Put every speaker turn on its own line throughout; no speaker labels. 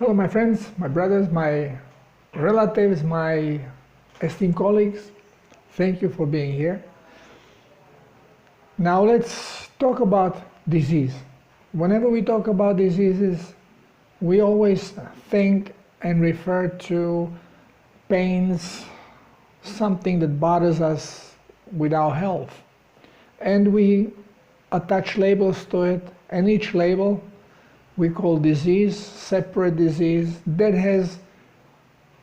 Hello, my friends, my brothers, my relatives, my esteemed colleagues. Thank you for being here. Now let's talk about disease. Whenever we talk about diseases, we always think and refer to pains, something that bothers us with our health. And we attach labels to it, and each label we call disease, separate disease, that has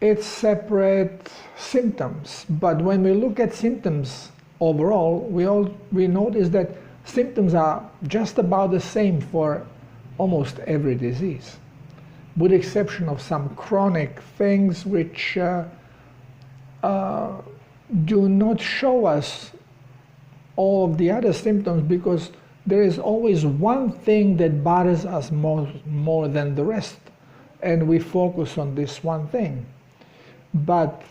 its separate symptoms. But when we look at symptoms overall, we notice that symptoms are just about the same for almost every disease, with the exception of some chronic things which do not show us all of the other symptoms, because there is always one thing that bothers us more than the rest, and we focus on this one thing. But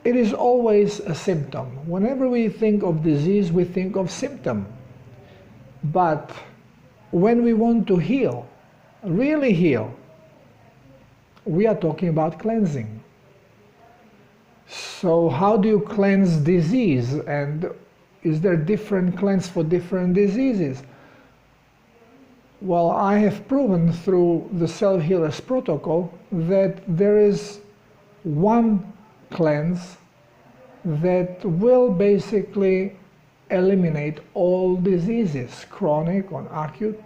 it is always a symptom. Whenever we think of disease, we think of symptom. But when we want to heal, really heal, we are talking about cleansing. So how do you cleanse disease? And is there different cleanse for different diseases? Well, I have proven through the Self-Healers Protocol that there is one cleanse that will basically eliminate all diseases, chronic or acute.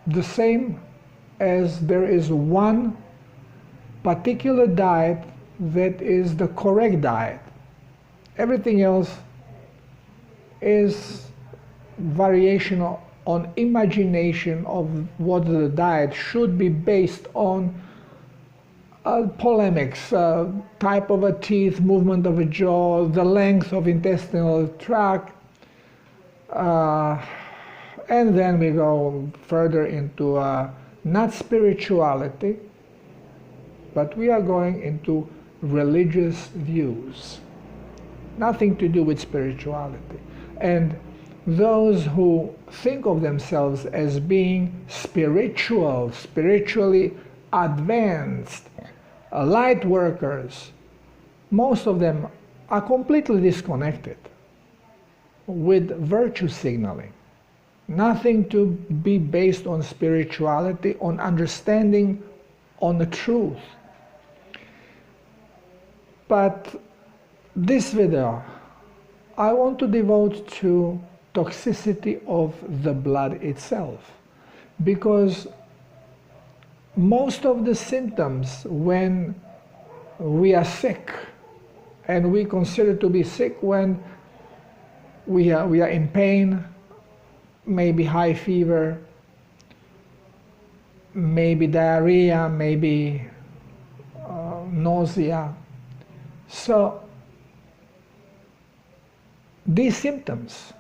The same as there is one particular diet that is the correct diet. Everything else is variation on imagination of what the diet should be based on, polemics, type of a teeth, movement of a jaw, the length of intestinal tract, and then we go further into not spirituality, but we are going into religious views. Nothing to do with spirituality. And those who think of themselves as being spiritual, spiritually advanced, light workers, most of them are completely disconnected with virtue signaling. Nothing to be based on spirituality, on understanding, on the truth. But this video I want to devote to toxicity of the blood itself, because most of the symptoms when we are sick, and we consider to be sick when we are in pain, maybe high fever, maybe diarrhea, maybe nausea. So these symptoms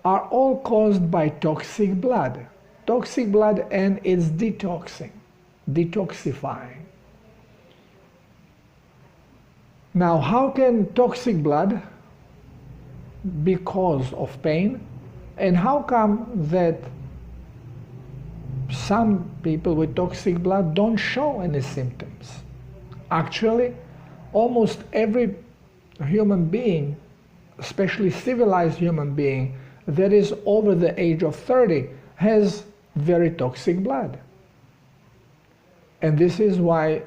are all caused by toxic blood and its detoxifying. Now, how can toxic blood be cause of pain, and how come that some people with toxic blood don't show any symptoms? Actually, almost every human being, especially civilized human being, that is over the age of 30 has very toxic blood. And this is why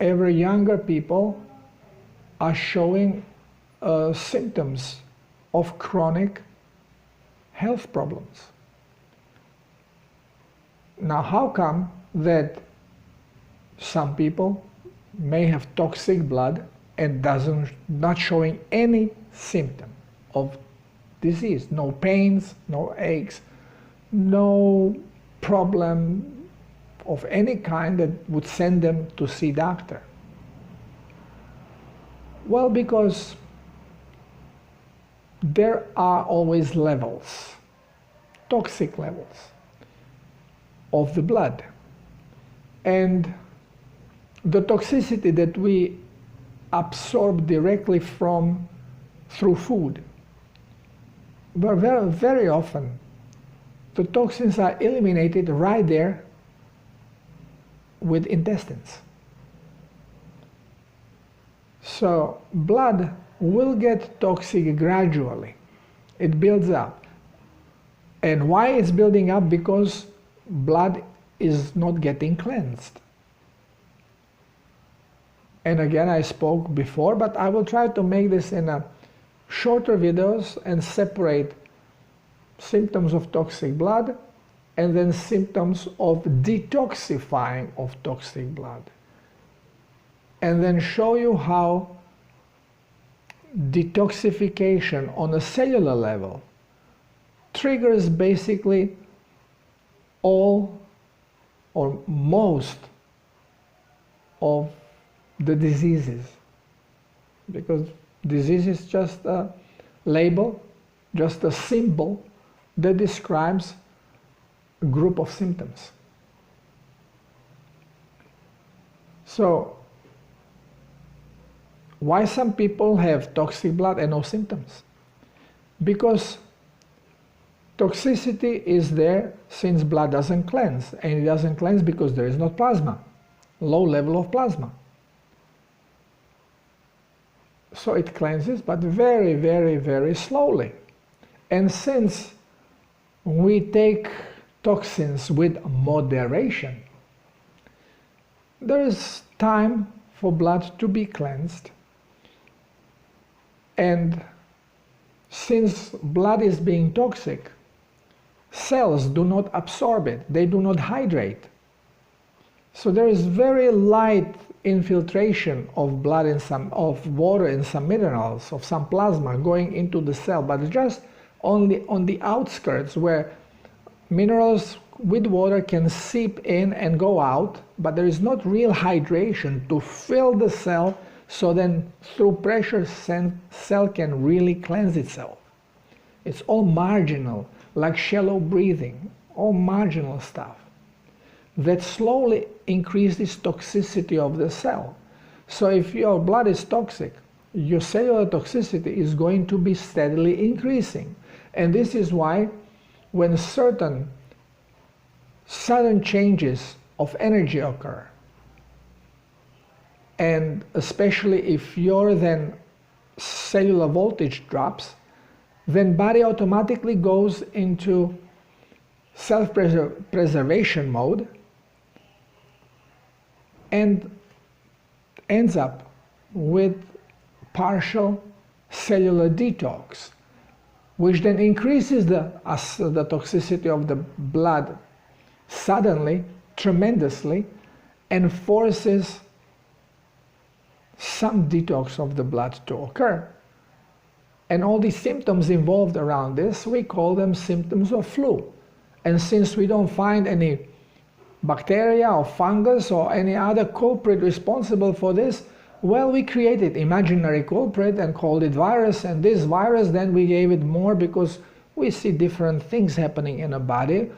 ever younger people are showing symptoms of chronic health problems. Now, how come that some people may have toxic blood and not showing any symptom of disease, no pains, no aches, no problem of any kind that would send them to see doctor? Well, because there are always levels, toxic levels of the blood, and the toxicity that we absorb directly through food, but very, very often the toxins are eliminated right there with intestines. So blood will get toxic gradually. It builds up. And why it's building up? Because blood is not getting cleansed. And again, I spoke before, but I will try to make this in a shorter videos and separate symptoms of toxic blood and then symptoms of detoxifying of toxic blood. And then show you how detoxification on a cellular level triggers basically all or most of the diseases. Because disease is just a label, just a symbol that describes a group of symptoms. So, why some people have toxic blood and no symptoms? Because toxicity is there since blood doesn't cleanse, and it doesn't cleanse because there is no plasma, low level of plasma. So it cleanses, but very, very, very slowly. And since we take toxins with moderation, there is time for blood to be cleansed. And since blood is being toxic, cells do not absorb it, they do not hydrate. So there is very light infiltration of blood and of water and some minerals, of some plasma going into the cell, but just only on the outskirts where minerals with water can seep in and go out, but there is not real hydration to fill the cell, so then through pressure cell can really cleanse itself. It's all marginal, like shallow breathing, all marginal stuff that slowly increases toxicity of the cell. So if your blood is toxic, your cellular toxicity is going to be steadily increasing. And this is why when certain sudden changes of energy occur, and especially if your then cellular voltage drops, then body automatically goes into self-preservation mode and ends up with partial cellular detox, which then increases the toxicity of the blood suddenly, tremendously, and forces some detox of the blood to occur. And all these symptoms involved around this, we call them symptoms of flu. And since we don't find any bacteria or fungus or any other culprit responsible for this, well, we created imaginary culprit and called it virus, and this virus then we gave it more because we see different things happening in a body.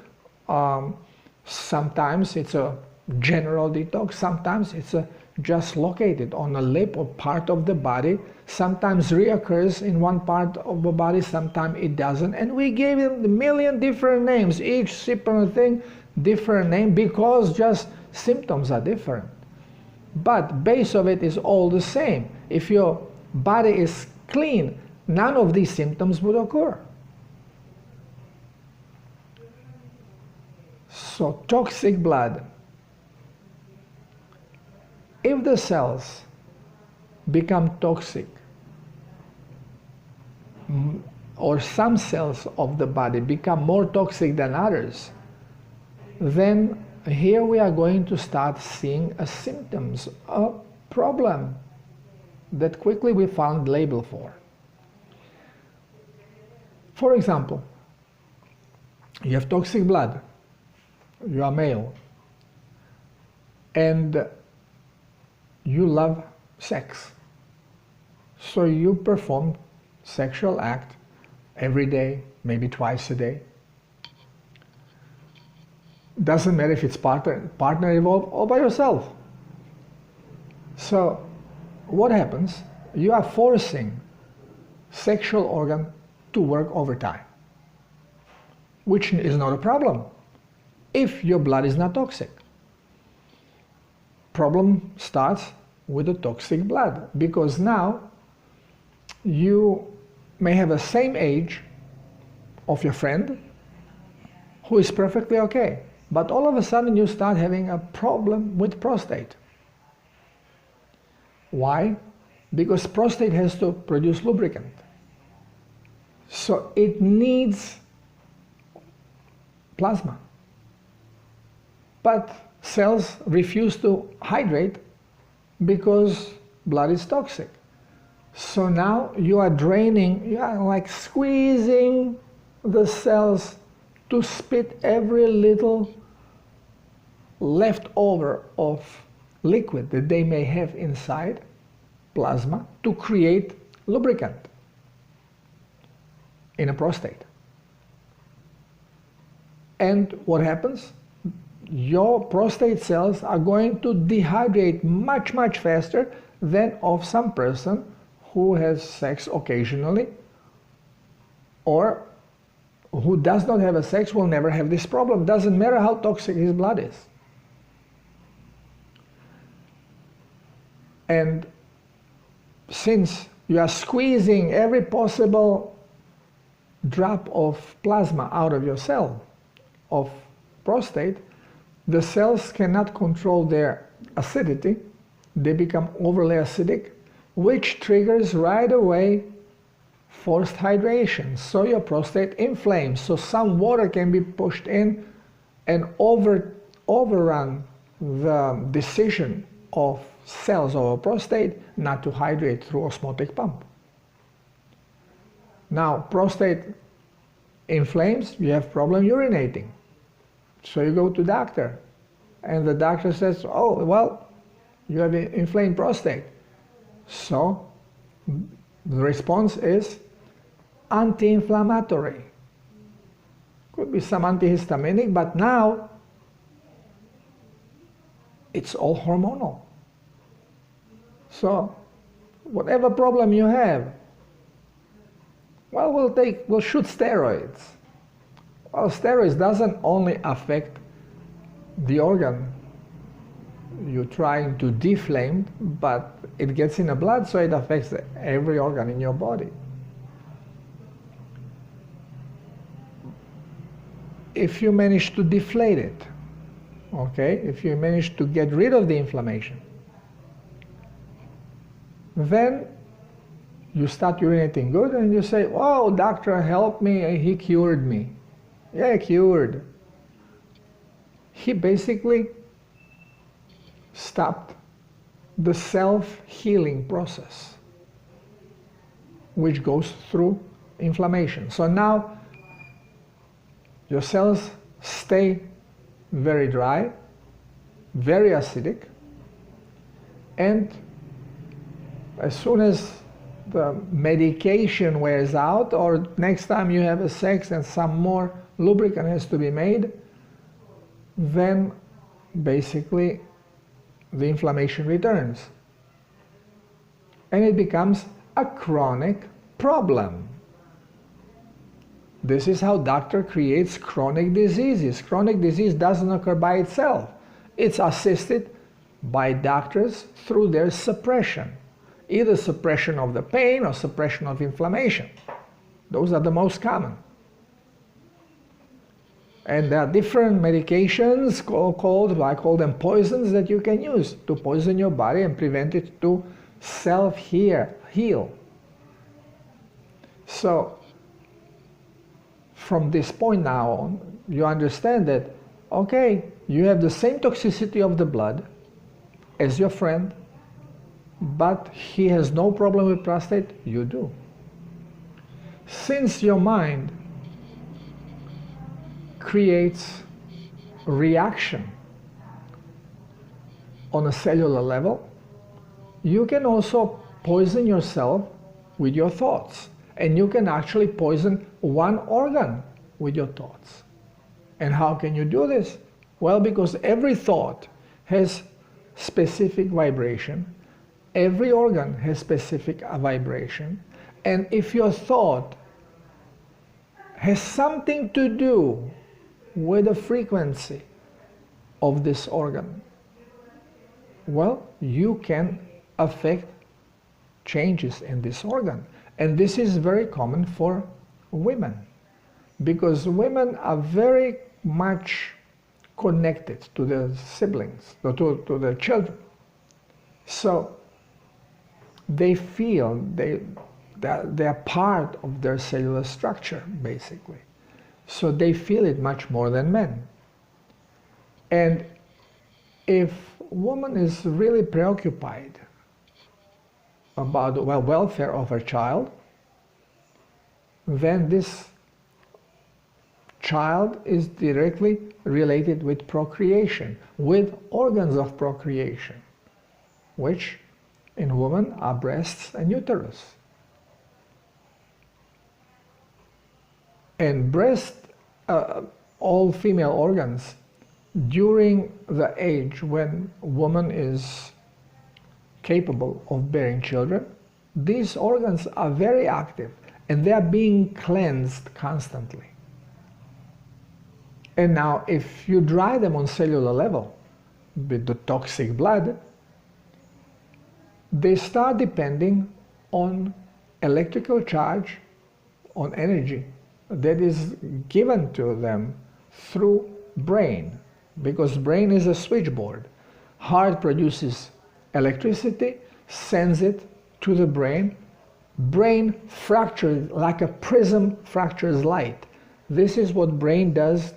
Sometimes it's a general detox, sometimes it's just located on a lip or part of the body, sometimes reoccurs in one part of the body, sometimes it doesn't, and we gave it a million different names, each separate thing, different name, because just symptoms are different. But base of it is all the same. If your body is clean, none of these symptoms would occur. So toxic blood, if the cells become toxic, or some cells of the body become more toxic than others, then here we are going to start seeing symptoms, a problem that quickly we found label for. For example, you have toxic blood, you are male, and you love sex. So you perform sexual act every day, maybe twice a day. Doesn't matter if it's partner involved or by yourself. So what happens? You are forcing sexual organ to work overtime. which is not a problem if your blood is not toxic. Problem starts with the toxic blood, because now you may have the same age of your friend who is perfectly okay, but all of a sudden you start having a problem with prostate. Why? Because prostate has to produce lubricant. So it needs plasma. But cells refuse to hydrate because blood is toxic. So now you are draining, you are like squeezing the cells to spit every little leftover of liquid that they may have inside plasma to create lubricant in a prostate. And what happens? Your prostate cells are going to dehydrate much, much faster than of some person who has sex occasionally, or who does not have a sex will never have this problem. Doesn't matter how toxic his blood is. And since you are squeezing every possible drop of plasma out of your cell of prostate, the cells cannot control their acidity. They become overly acidic, which triggers right away forced hydration. So your prostate inflames. So some water can be pushed in and overrun the decision of cells of a prostate not to hydrate through osmotic pump. Now, prostate inflames, you have problem urinating. So you go to doctor, and the doctor says, oh, well, you have an inflamed prostate. So the response is anti-inflammatory. Could be some antihistaminic, but now it's all hormonal. So whatever problem you have, well, we'll shoot steroids. Well, steroids doesn't only affect the organ you're trying to deflame, but it gets in the blood, so it affects every organ in your body. If you manage to deflate it, okay, if you manage to get rid of the inflammation, then you start urinating good and you say, oh, doctor helped me, he cured me. Yeah, cured. He basically stopped the self-healing process, which goes through inflammation. So now your cells stay very dry, very acidic, and as soon as the medication wears out, or next time you have a sex and some more lubricant has to be made, then basically the inflammation returns. And it becomes a chronic problem. This is how doctor creates chronic diseases. Chronic disease doesn't occur by itself. It's assisted by doctors through their suppression. Either suppression of the pain or suppression of inflammation. Those are the most common. And there are different medications I call them poisons, that you can use to poison your body and prevent it to self-heal. So from this point now on, you understand that, okay, you have the same toxicity of the blood as your friend, but he has no problem with prostate, you do. Since your mind creates reaction on a cellular level, you can also poison yourself with your thoughts. And you can actually poison one organ with your thoughts. And how can you do this? Well, because every thought has specific vibration. Every organ has specific vibration. And if your thought has something to do with the frequency of this organ, well, you can affect changes in this organ. And this is very common for women, because women are very much connected to their siblings, to their children. So they feel they're part of their cellular structure, basically. So they feel it much more than men. And if a woman is really preoccupied about the welfare of her child, then this child is directly related with procreation, with organs of procreation, which in women are breasts and uterus. And breast, all female organs, during the age when a woman is capable of bearing children, these organs are very active and they are being cleansed constantly. And now if you dry them on cellular level with the toxic blood, they start depending on electrical charge, on energy that is given to them through brain, because brain is a switchboard. Heart produces electricity, sends it to the brain. Brain fractures like a prism fractures light. This is what brain does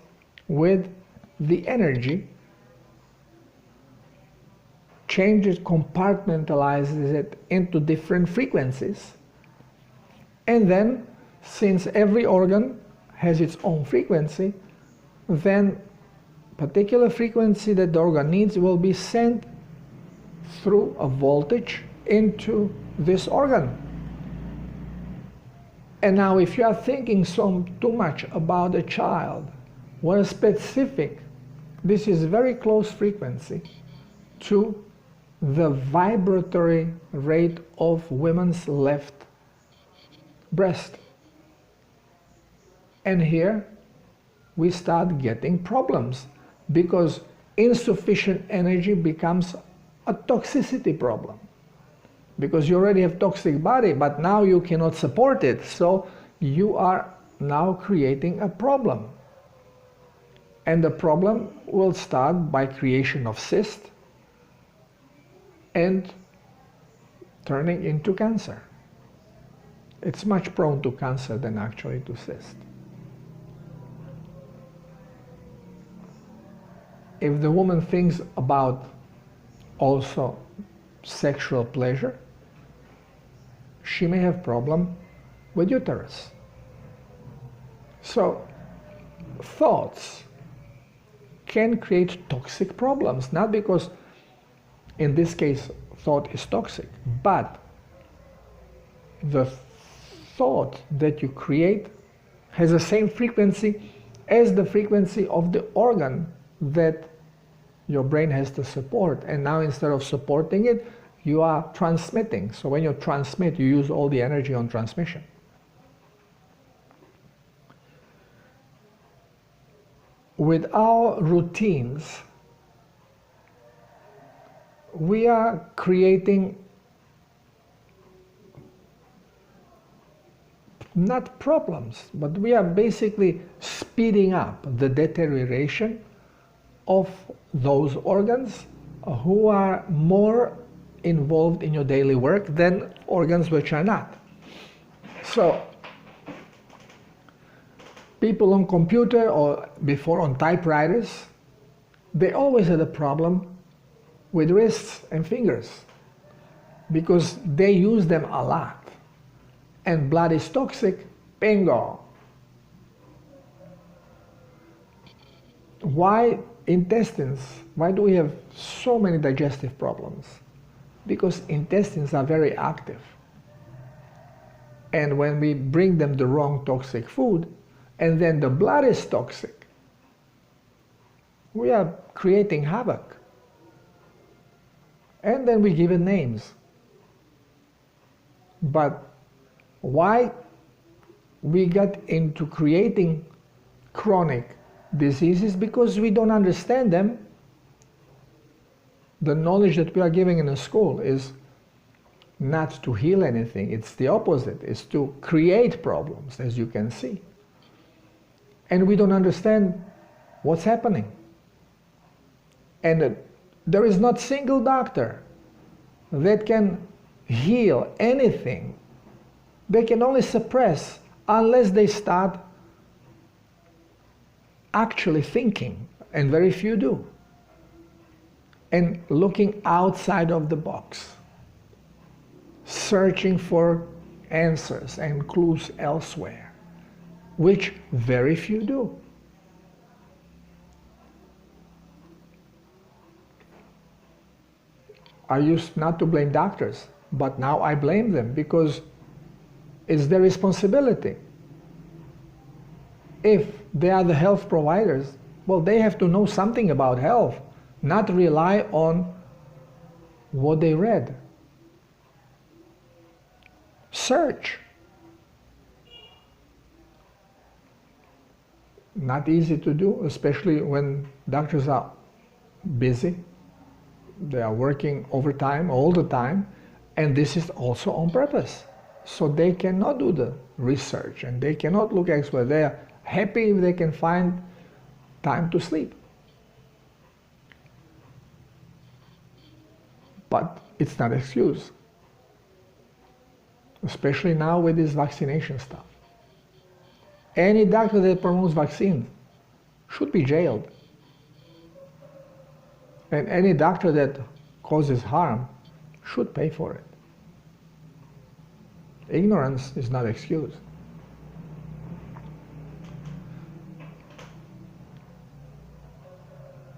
with the energy, changes, compartmentalizes it into different frequencies. And then, since every organ has its own frequency, then particular frequency that the organ needs will be sent through a voltage into this organ. And now if you are thinking too much about a child, what is specific, this is very close frequency to the vibratory rate of women's left breast. And here we start getting problems, because insufficient energy becomes a toxicity problem. Because you already have toxic body, but now you cannot support it, so you are now creating a problem. And the problem will start by creation of cyst and turning into cancer. It's much prone to cancer than actually to cyst. If the woman thinks about also sexual pleasure, she may have problem with uterus. So thoughts can create toxic problems, not because in this case thought is toxic, but the thought that you create has the same frequency as the frequency of the organ that your brain has to support. And now instead of supporting it, you are transmitting. So when you transmit, you use all the energy on transmission. With our routines, we are creating not problems, but we are basically speeding up the deterioration of those organs who are more involved in your daily work than organs which are not. So people on computer or before on typewriters, they always had a problem with wrists and fingers because they use them a lot. And blood is toxic, bingo. Why intestines? Why do we have so many digestive problems? Because intestines are very active. And when we bring them the wrong toxic food, and then the blood is toxic, we are creating havoc. And then we give it names. But why we get into creating chronic diseases because we don't understand them. The knowledge that we are giving in the school is not to heal anything, it's the opposite, it's to create problems, as you can see. And we don't understand what's happening. And there is not a single doctor that can heal anything. They can only suppress unless they start actually thinking, and very few do, and looking outside of the box, searching for answers and clues elsewhere, which very few do. I used not to blame doctors, but now I blame them because it's their responsibility. If they are the health providers, well, they have to know something about health, not rely on what they read. Search. Not easy to do, especially when doctors are busy. They are working overtime all the time, and this is also on purpose. So they cannot do the research and they cannot look elsewhere. They are happy if they can find time to sleep. But it's not an excuse, especially now with this vaccination stuff. Any doctor that promotes vaccines should be jailed. And any doctor that causes harm should pay for it. Ignorance is not excused.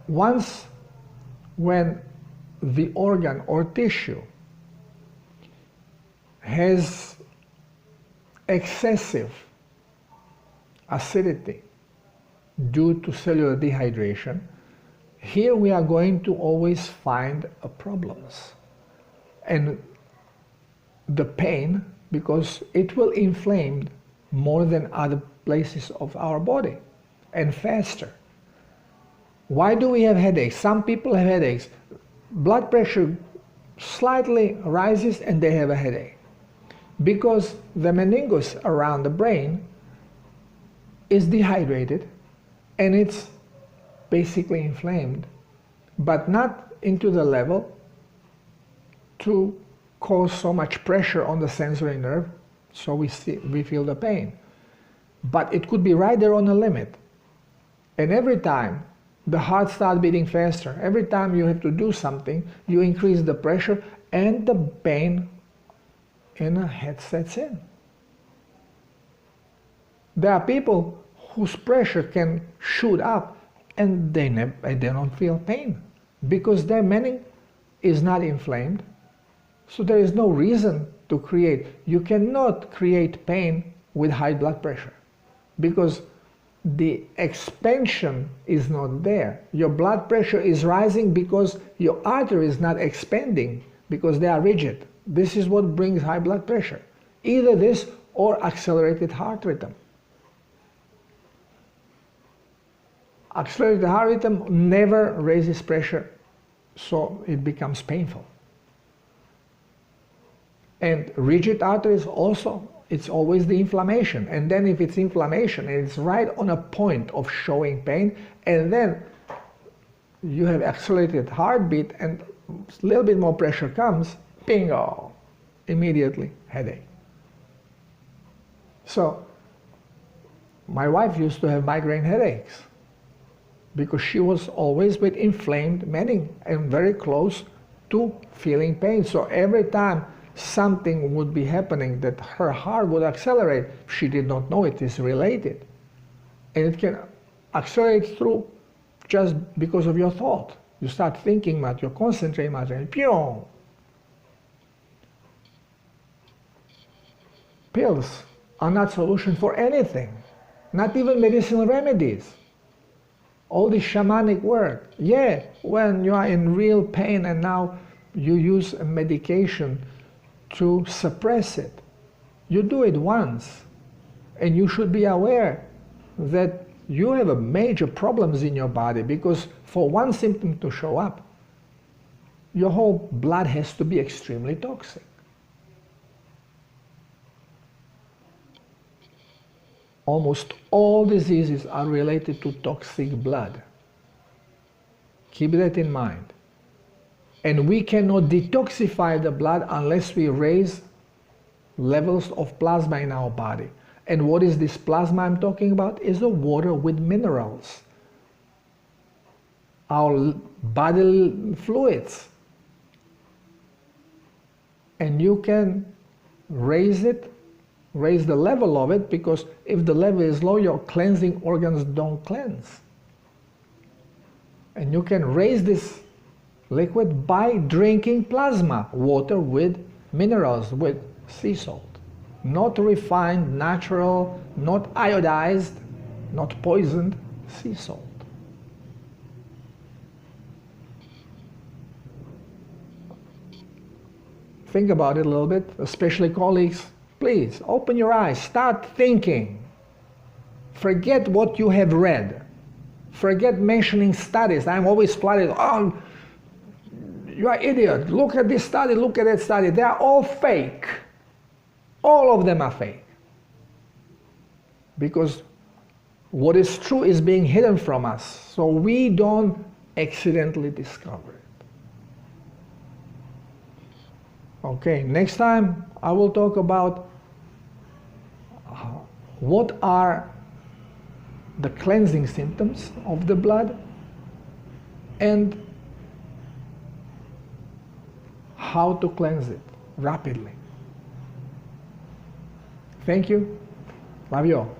Once when the organ or tissue has excessive acidity due to cellular dehydration, here we are going to always find problems. And the pain, because it will inflame more than other places of our body and faster. Why do we have headaches? Some people have headaches. Blood pressure slightly rises and they have a headache. Because the meningus around the brain is dehydrated and it's basically inflamed, but not into the level to cause so much pressure on the sensory nerve so we feel the pain. But it could be right there on the limit. And every time the heart starts beating faster, every time you have to do something, you increase the pressure and the pain in the head sets in. There are people whose pressure can shoot up and they don't feel pain because their meninge is not inflamed. So there is no reason to create. You cannot create pain with high blood pressure because the expansion is not there. Your blood pressure is rising because your artery is not expanding because they are rigid. This is what brings high blood pressure. Either this or accelerated heart rhythm. Accelerated heart rhythm never raises pressure, so it becomes painful. And rigid arteries also, it's always the inflammation. And then if it's inflammation and it's right on a point of showing pain, and then you have accelerated heartbeat and a little bit more pressure comes, bingo, immediately headache. So my wife used to have migraine headaches because she was always with inflamed meninge and very close to feeling pain. So every time something would be happening that her heart would accelerate, she did not know it is related. And it can accelerate through just because of your thought. You start thinking much, you concentrate much, and pew! Pills are not solution for anything, not even medicinal remedies. All this shamanic work, yeah, when you are in real pain and now you use a medication to suppress it. You do it once And you should be aware that you have a major problems in your body, because for one symptom to show up, your whole blood has to be extremely toxic. Almost all diseases are related to toxic blood. Keep that in mind. And we cannot detoxify the blood unless we raise levels of plasma in our body. And what is this plasma I'm talking about? Is the water with minerals. Our bodily fluids. And you can raise it, raise the level of it, because if the level is low, your cleansing organs don't cleanse. And you can raise this liquid by drinking plasma, water with minerals, with sea salt. Not refined, natural, not iodized, not poisoned sea salt. Think about it a little bit, especially colleagues. Please, open your eyes, start thinking. Forget what you have read. Forget mentioning studies. I'm always flooded. Oh, you are an idiot. Look at this study, look at that study. They are all fake. All of them are fake. Because what is true is being hidden from us, so we don't accidentally discover it. Okay, next time I will talk about what are the cleansing symptoms of the blood and how to cleanse it rapidly. Thank you. Love you all.